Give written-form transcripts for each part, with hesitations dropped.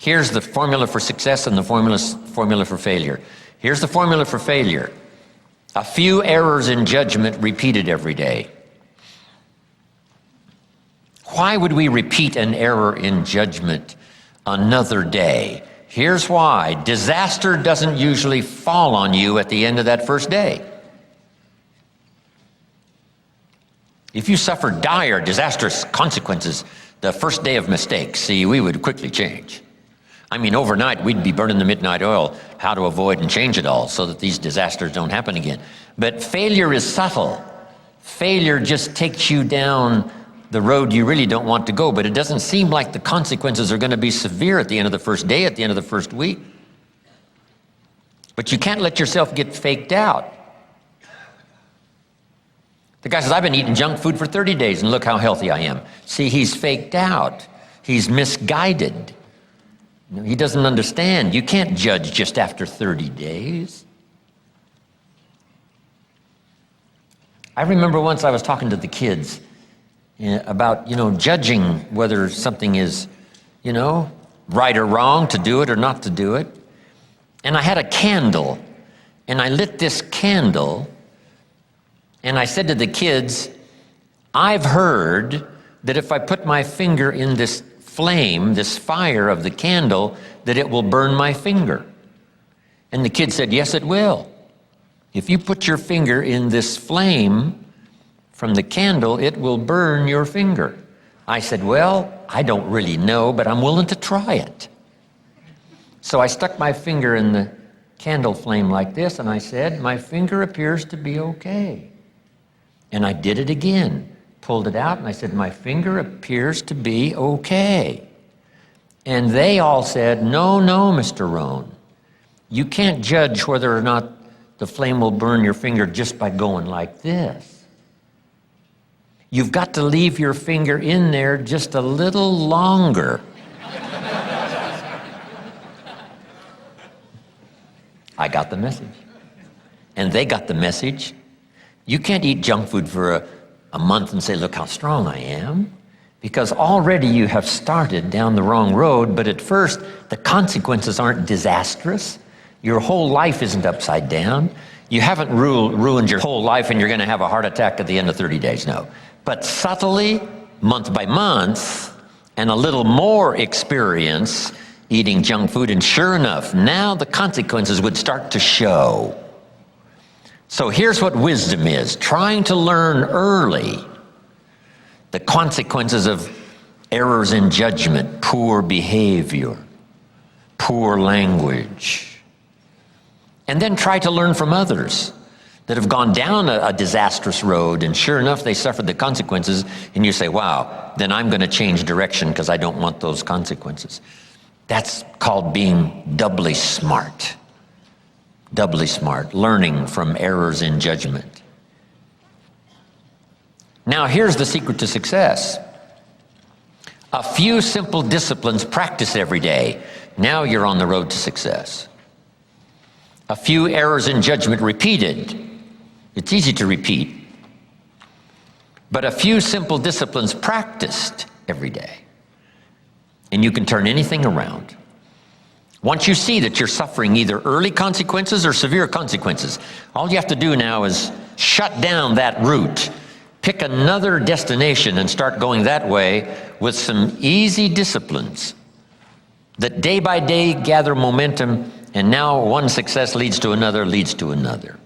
Here's the formula for success and the formula for failure. Here's the formula for failure. A few errors in judgment repeated every day. Why would we repeat an error in judgment another day? Here's why. Disaster doesn't usually fall on you at the end of that first day. If you suffer dire, disastrous consequences the first day of mistakes, see, we would quickly change. I mean, overnight, we'd be burning the midnight oil, how to avoid and change it all so that these disasters don't happen again. But failure is subtle. Failure just takes you down the road you really don't want to go, but it doesn't seem like the consequences are going to be severe at the end of the first day, at the end of the first week. But you can't let yourself get faked out. The guy says, I've been eating junk food for 30 days and look how healthy I am. See, he's faked out. He's misguided. He doesn't understand. You can't judge just after 30 days. I remember once I was talking to the kids about, judging whether something is, right or wrong, to do it or not to do it. And I had a candle, and I lit this candle, and I said to the kids, I've heard that if I put my finger in this flame, this fire of the candle, that it will burn my finger. And the kids said, yes, it will. If you put your finger in this flame from the candle, it will burn your finger. I said, well, I don't really know, but I'm willing to try it. So I stuck my finger in the candle flame like this, and I said, my finger appears to be okay. And I did it again, pulled it out, and I said, my finger appears to be okay. And they all said, no, Mr. Rohn, you can't judge whether or not the flame will burn your finger just by going like this. You've got to leave your finger in there just a little longer. I got the message. And they got the message. You can't eat junk food for a month and say, look how strong I am. Because already you have started down the wrong road, but at first the consequences aren't disastrous. Your whole life isn't upside down. You haven't ruined your whole life and you're going to have a heart attack at the end of 30 days, no. But subtly, month by month, and a little more experience eating junk food, and sure enough, now the consequences would start to show. So here's what wisdom is: trying to learn early the consequences of errors in judgment, poor behavior, poor language. And then try to learn from others that have gone down a disastrous road, and sure enough, they suffered the consequences, and you say, wow, then I'm going to change direction because I don't want those consequences. That's called being doubly smart. Doubly smart, learning from errors in judgment. Now, here's the secret to success. A few simple disciplines practiced every day. Now you're on the road to success. A few errors in judgment repeated. It's easy to repeat. But a few simple disciplines practiced every day. And you can turn anything around. Once you see that you're suffering either early consequences or severe consequences, all you have to do now is shut down that route, pick another destination and start going that way with some easy disciplines that day by day gather momentum, and now one success leads to another, leads to another.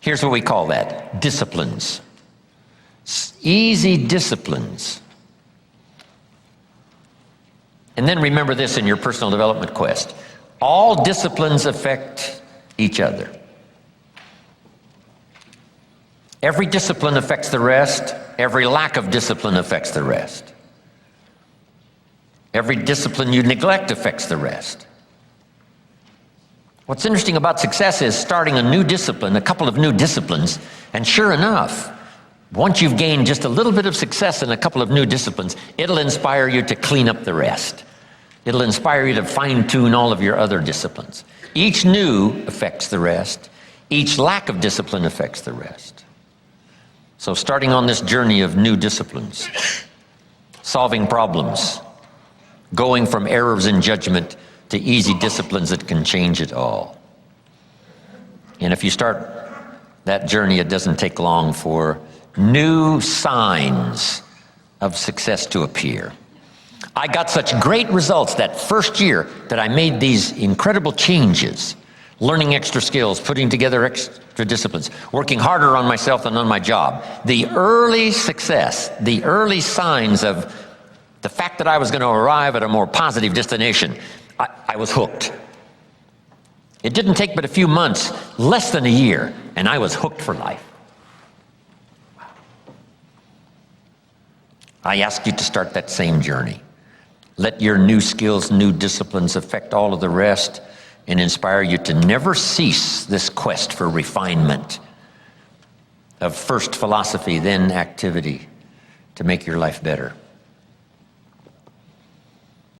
Here's what we call that: disciplines. Easy disciplines. And then remember this in your personal development quest: all disciplines affect each other. Every discipline affects the rest. Every lack of discipline affects the rest. Every discipline you neglect affects the rest. What's interesting about success is starting a new discipline, a couple of new disciplines, and sure enough, once you've gained just a little bit of success in a couple of new disciplines, it'll inspire you to clean up the rest. It'll inspire you to fine-tune all of your other disciplines. Each new affects the rest. Each lack of discipline affects the rest. So starting on this journey of new disciplines, solving problems, going from errors in judgment to easy disciplines that can change it all. And if you start that journey, it doesn't take long for new signs of success to appear. I got such great results that first year that I made these incredible changes, learning extra skills, putting together extra disciplines, working harder on myself than on my job. The early success, the early signs of the fact that I was going to arrive at a more positive destination, I was hooked. It didn't take but a few months, less than a year, and I was hooked for life. I ask you to start that same journey. Let your new skills, new disciplines affect all of the rest and inspire you to never cease this quest for refinement of first philosophy, then activity to make your life better.